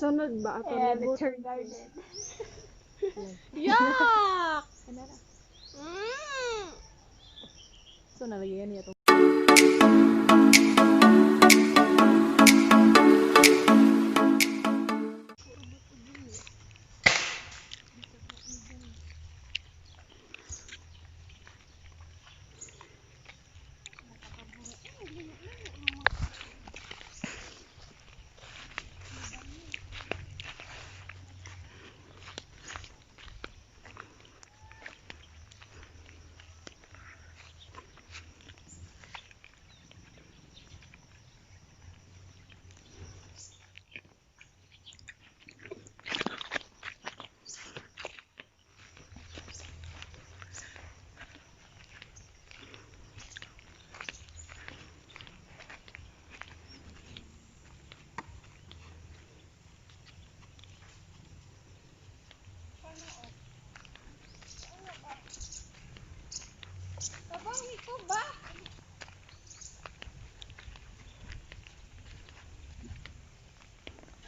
Sunod ba ato libot? Garden. Yak! So nalagyan niya to.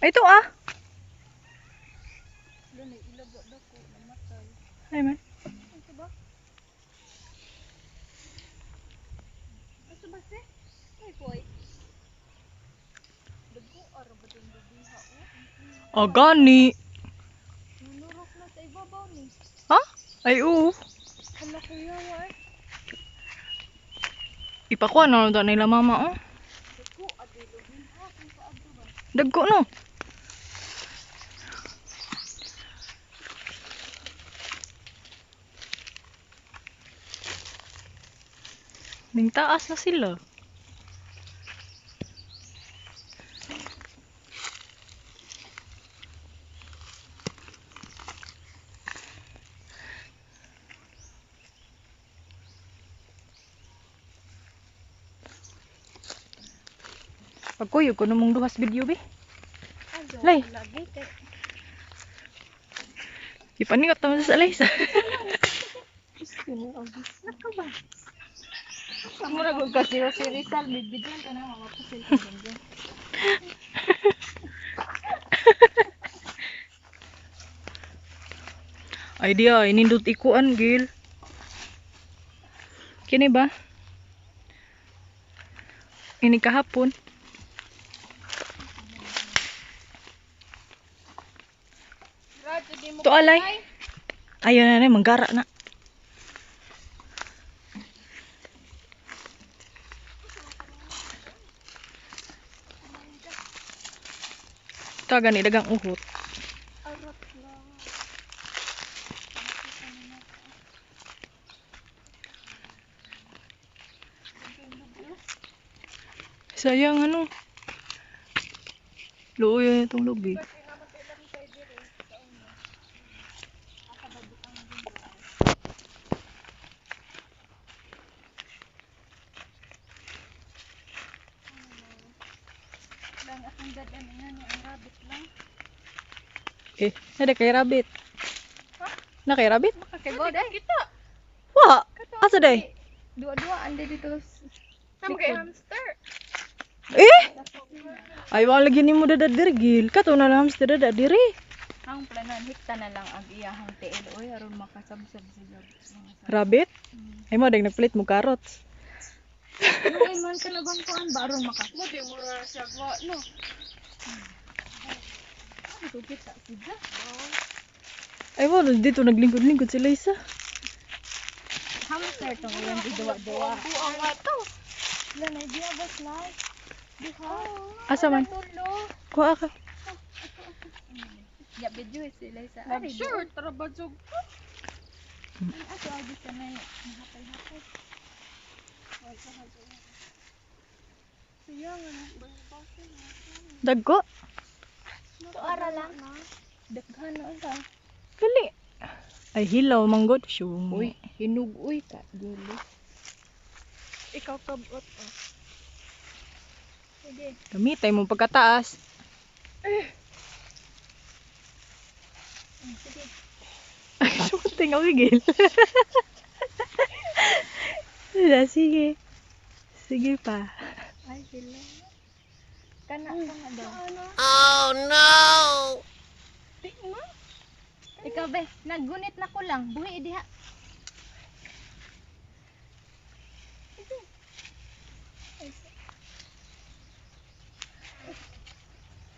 Ito ah. Ay man. Oh, gani. Nunurok na sa ibabaw ni. Ha? Ay oo. Hala kuya wa. Ipakuha na lang nila mama oh. Dako adilo din ha kung sa adto ba. Dagko no. Ning taas na sila. Pagkuyog ko namang duhas video be. Lay. Lagi kay Ipaningot naman sa Alaysa. naka ba. Mura gud kasi si Rizal bibidyan ka na mapasil ka din. Idea, inindot ikuan gil. Kini ba? Ini kahapon. To alay. Ayun na rin, manggara na. Ito gani, dagang uhot. Sayang ano. Luoy itong lubi. Lang akong dadan nga ni ang rabbit lang. Eh, ada kay rabbit. Na kay rabbit? Makakaibaw dai. Kita. Wa, asa day? Dua-dua ande dito. Sama kay hamster. Eh? Ay, wala lagi ni mo dada diri gil. Kato na lang hamster dada diri. Ang planan hikta na lang ang iyahang tiil oy aron makasabsab sila. Rabbit? Ay mo, dag nagpalit mo carrots. Ay man ka na bang kuan ba aron maka. Mo di mo ra siya gwa no. Ano kita sila? Ay mo, dito naglingkod-lingkod sila isa. Hamster tong ilang dua-dua. Buang ato. Wala na idea ba slide? Diha. Asa man? Tulo. Kuha ka. Ya video sila sa I'm sure trabajog. Ato agi ka na hatay-hatay. Siya nga basta na. Dagko. To ara lang. Daghan na ta. Gali. Ay, hilaw, manggod. Syung. Uy, hinugoy ka dili. Ikaw kabot. Sige. Gamitay mo pagkataas. Sige. Ay, sumunting ako gil. Wala, sige. Sige pa. Ay, sila. Kana daw. Di mo. Ikaw, be, naggunit na ko lang. Buhi, diha.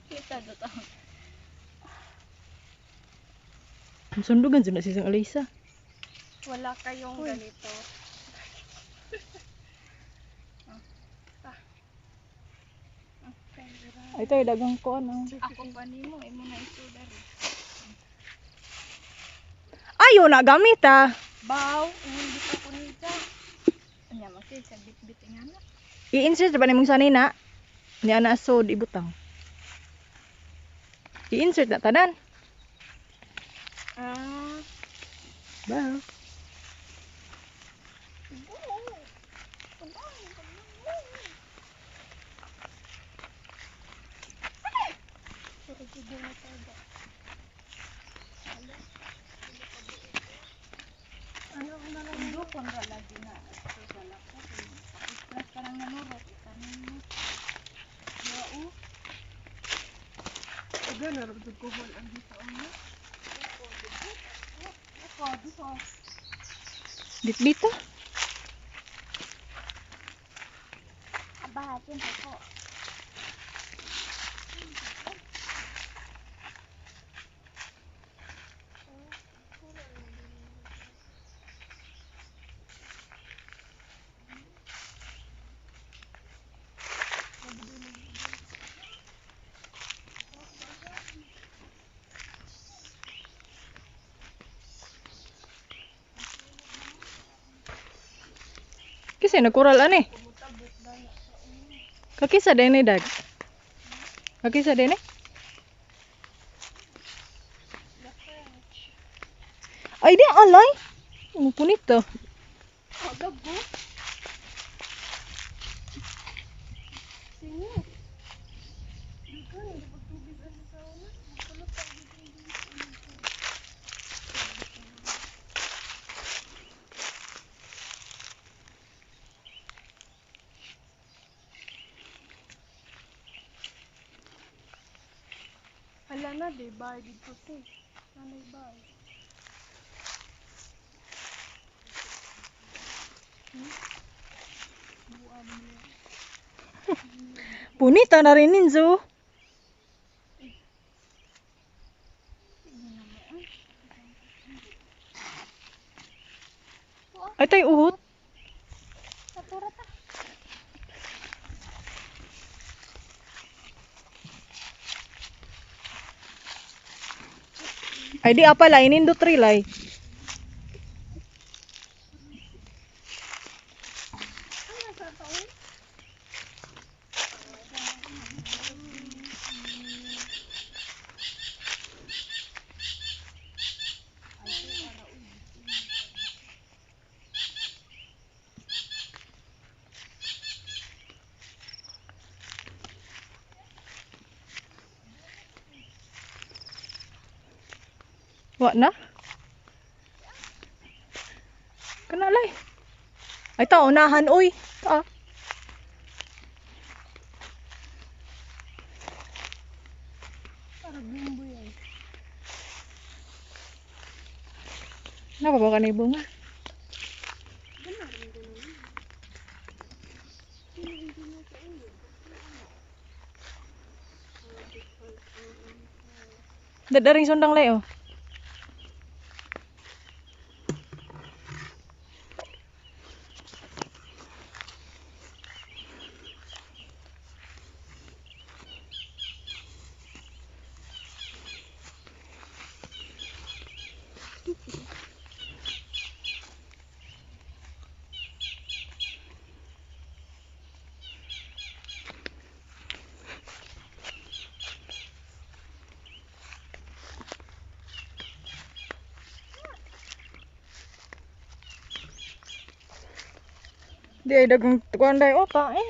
Kita do to. Sundugan dyan na si Sang Alisa. Wala kayong ganito. Ay, tayo, dagang ko, ano. Ako pa nimo, imo na isuda rin. Ayaw na, gamit, ah. Baw, hindi ko kunita. Anya, masih sa bit-bit nga na. I-insert ba nimong sanay na? Niya na sod, ibutang. I-insert na tanan. Ah, Ba? Undo kon ra lagi na. Ito sa lako. Tapos ka nang nanurot. Ikanin mo. Wao. aga na rin duguhol ang dito mo. Dito. Bit-bita. Abahatin ko. Kasi nakural ani. Kakisa din ni dag. Kakisa din eh. Ay di alay. Ano po nito? Agad mo. Sinyo. Dito, hindi pa tubig ang sauna. Magkulot pa dito. Hala na, di ba? Dito si. Nanay ba? Punita na rin ninzo. Ay tayo uhot. Naturat ah. Ay di apa lay nindot rilay. Wa na? Kanalay. Ay ta unahan oy. Ah. Napa ba kanay bunga? Dadaring sundang lay oh. Di ay dagang tukuan day o ka eh.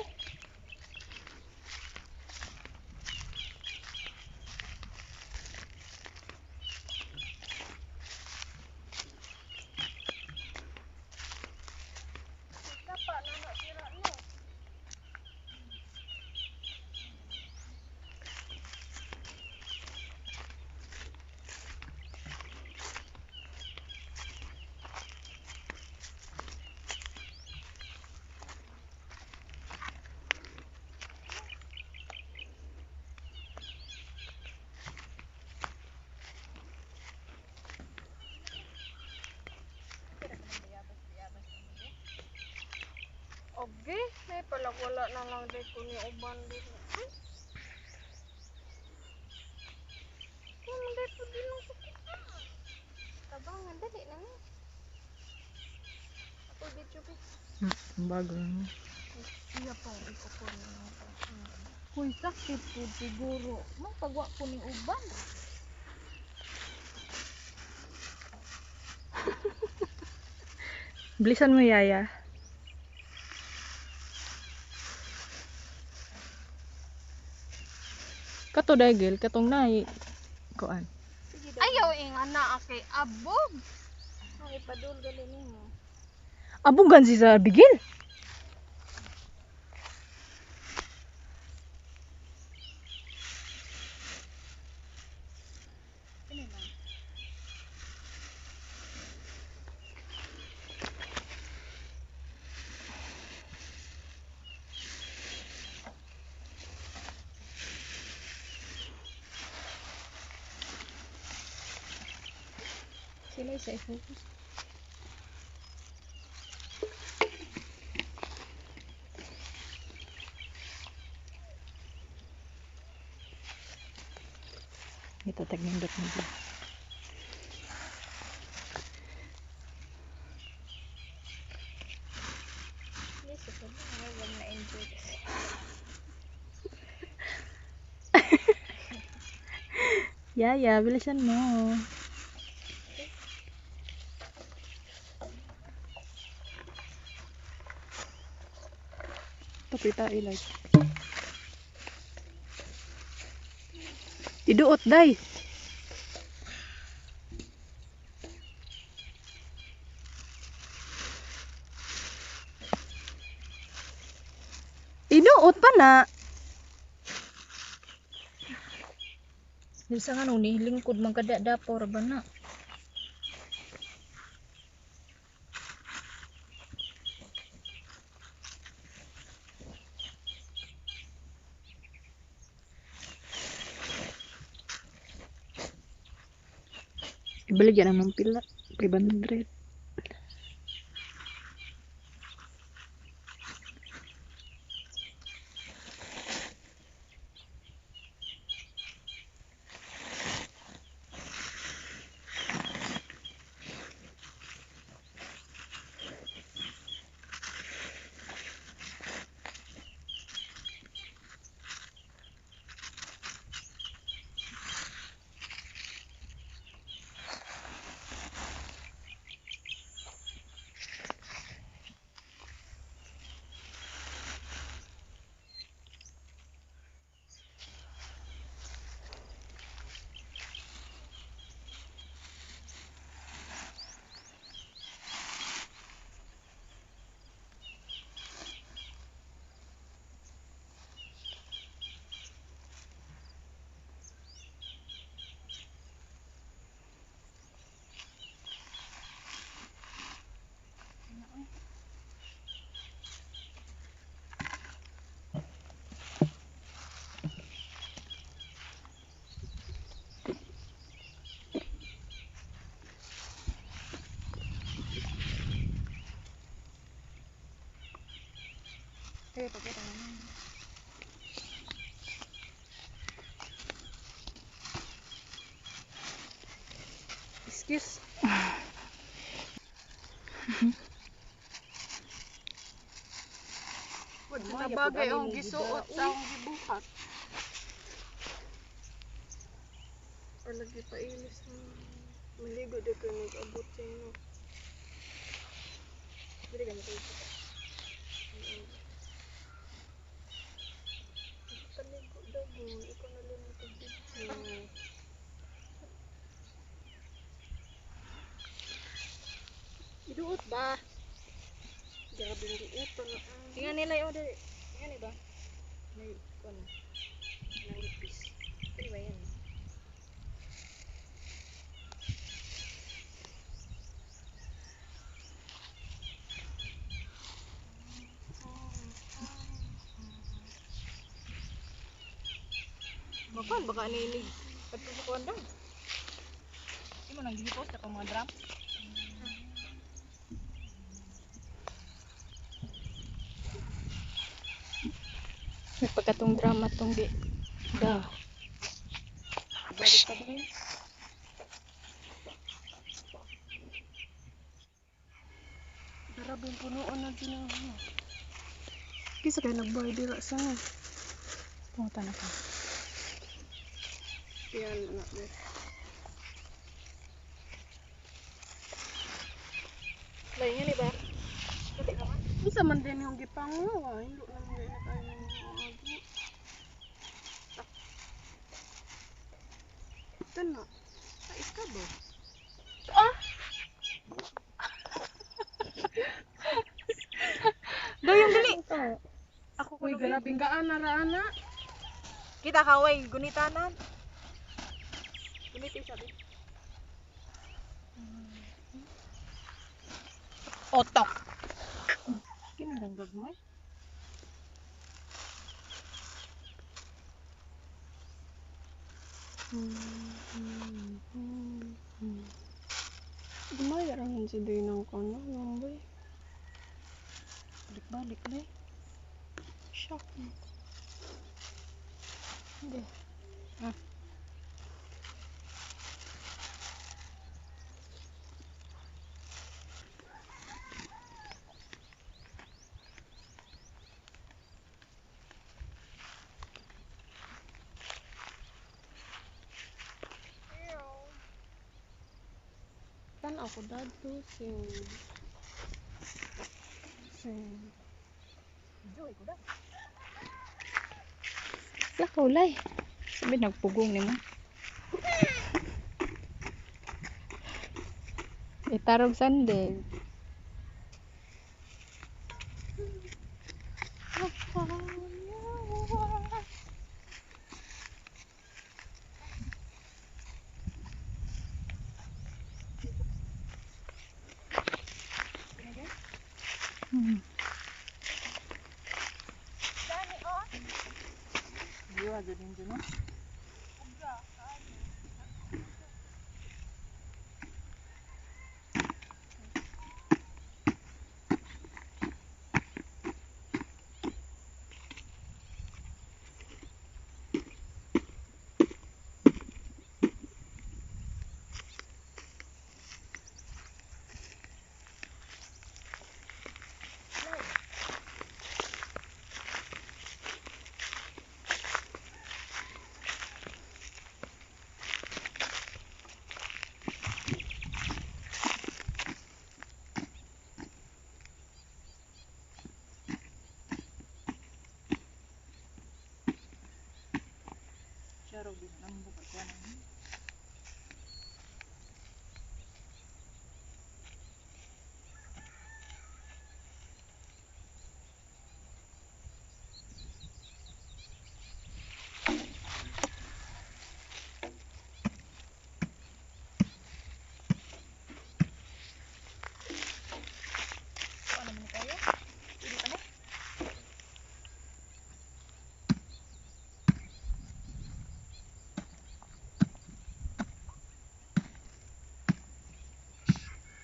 Balak wala na lang dahil ko ni uban din. Ay! Kung dahil po din ang sakit na. Tabangan, dali na nga. Ako video ko. Bago lang. Iya pang ikukuha na. Kuy, sakit po siguro. May pagwa ko ni uban. Bilisan mo, Yaya. Kato dagil, katong nai. Kuan. Ayaw ing ana kay abog. Ang ipadul gali nimo. Abugan si sa bigil. Kini lang. Sila sa focus. Ito tagnindot mo. Yes, ito na. Wala na enjoy kasi. Yaya, bilisan mo. Tapita ilay. Iduot, day. Iduot pa na. Bisa nga nung nilingkod magkadadapor ba na? Ibalik yan ng pila. 500. Eh, pakita naman. Excuse. Mga bagay ang gisuot sa akong gibuhat. Palagi pa ilis na. Maligo din ko nag-abot sa inyo. Dili ka nag-abot. Paligo dago. Ikaw na lang nag-video. Iduot ba? Grabe yung diutan na. Tingnan nila yung order. Tingnan ba? May kon. Nangipis. Ano ba yan? Bakal, baka nilig. Pagkukuhan daw. Hindi mo nang gihipost ako mga drum. May pagkatong drama tong di. Da. Balik pa din. Grabe yung punuan na din ang ano. Kisa kayo nagbayad dira sa nga. Punta na ka. Yan na. Lain nga ni ba? Isa man din yung gipangawa. Hindi naman din na tayo ng mga ito na. Ais ka ba? Dayong dali. Ako Uy, galaping gaan na raana. Kita ka way gunitanan. Guniti sabi. Otok. Kinang gagmay. Gumaya rin si Dinang ko na, lamboy. Balik-balik na eh. Shock na. Hindi. Kan ako dado sing Joy ko da. Lakaw-lay. Sabi nagpugong ni mo. Itarog sandig. Diwa din dyan no? Charo din ang bukas yan.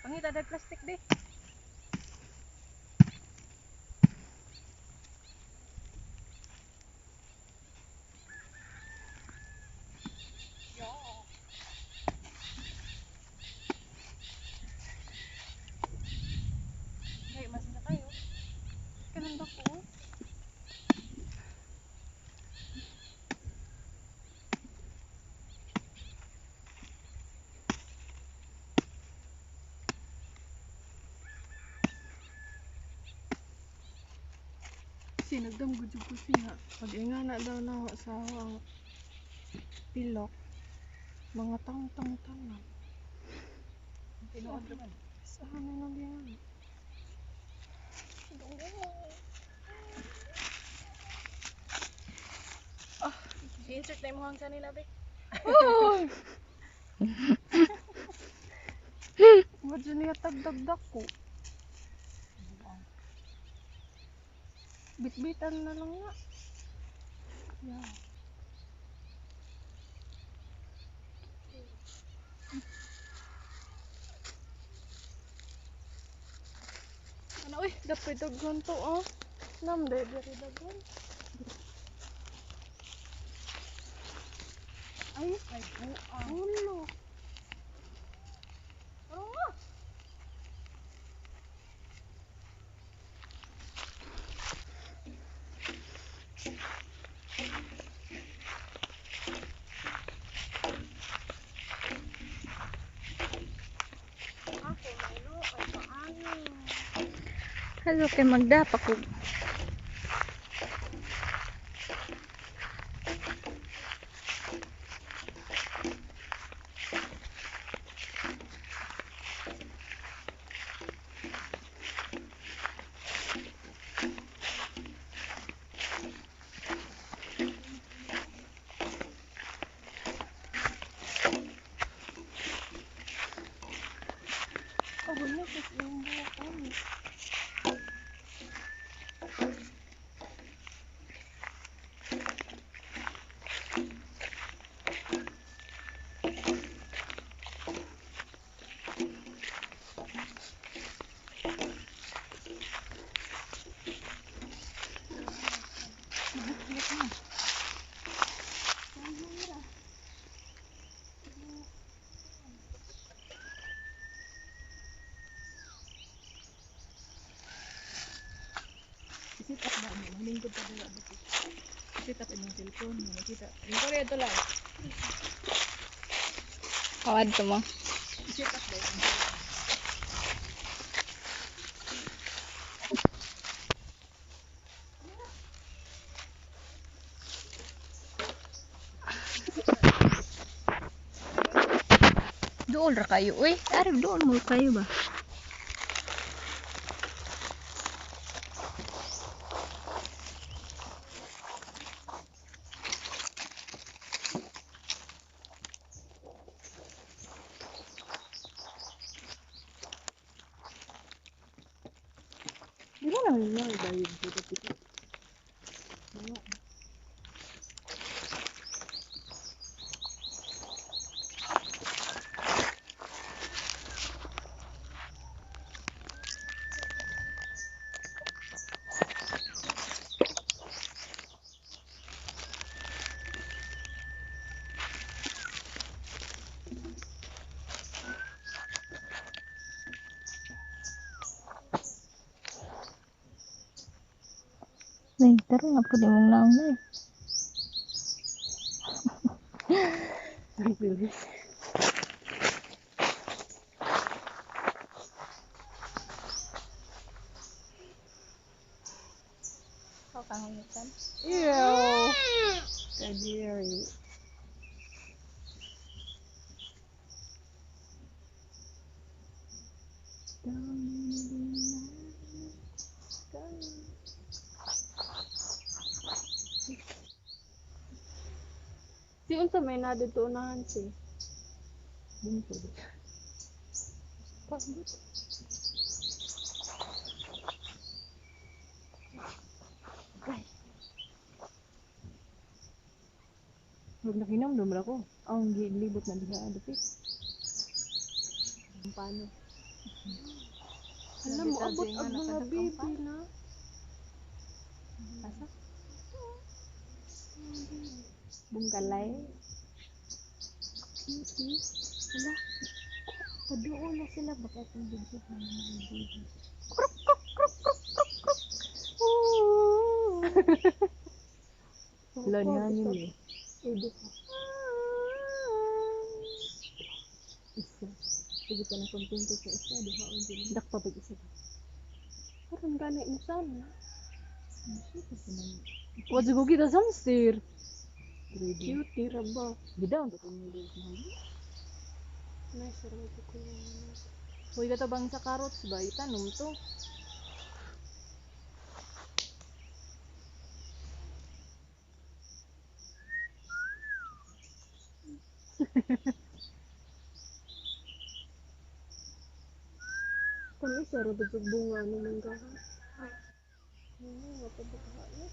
Pangita da plastic di. Hey, masin na tayo. Kanan ba ko? Kasi nagdamgod yung kusina. Pag-inga na daw na ako sa pilok. Mga tang-tang-tangan. Tinuod naman. Sa amin lang yan. I-insert na yung muhang sa nila be. Wadyo niya tagdagdag ko. Bitbitan na lang nga. Yeah. Ano uy? Dapat daghan to ah. Namday dari daghan. Ay, ulo. Oo. Ako, mailo, ay paano? Hello kay Magda pa ko. Oh, wala sa iyong buhok. Sit up ba mo? Lingkod pa dala ba? Sit up yung cellphone mo. Makita. Yung Korea ito lang. Kawad to mo. Sit up ba yung Doon ra kayo. Uy, ari doon mo kayo ba? Di ba naman yung bayad ko sa pito? Nay, tara na po di mong naong na. Ikaw kahangitan. Ew! Kadiri. Si unsa may na dito unahan si. Bungkod. Pagod. Huwag nakinom, dumra ko. Ang gilibot na diha, dapit. Paano? Alam mo, Nabitaw abot siya nga ang mga nakadakang baby na. Asa? Bungkalay. Hala, padoon na sila. Baka itong bigit na mga baby. Lon nga yun eh. Isa. Sige ka na kontento sa isa. Diha o din. Dakpa pag isa. Parang gani mo sana. What's go kita samsir? Cutie raba. Bida ang tutong nilo sa hangin. Nice raba ito ko yung huwag ka tabang sa carrots ba? Itanong to. Kami sa raba bunga naman ka ha? Mapabagha na.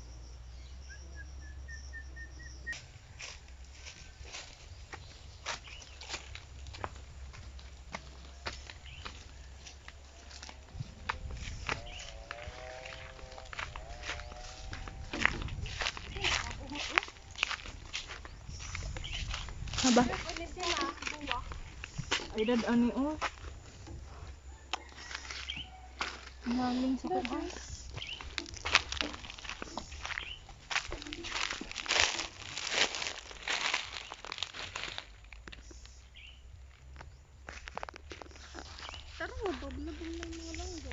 ba? Ay dad ani oh. Naling sa kuha. Tara mo, bablabong na mga langgo.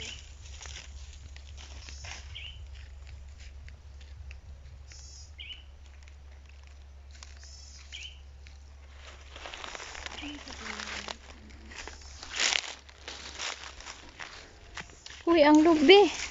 Uy, ang lubi.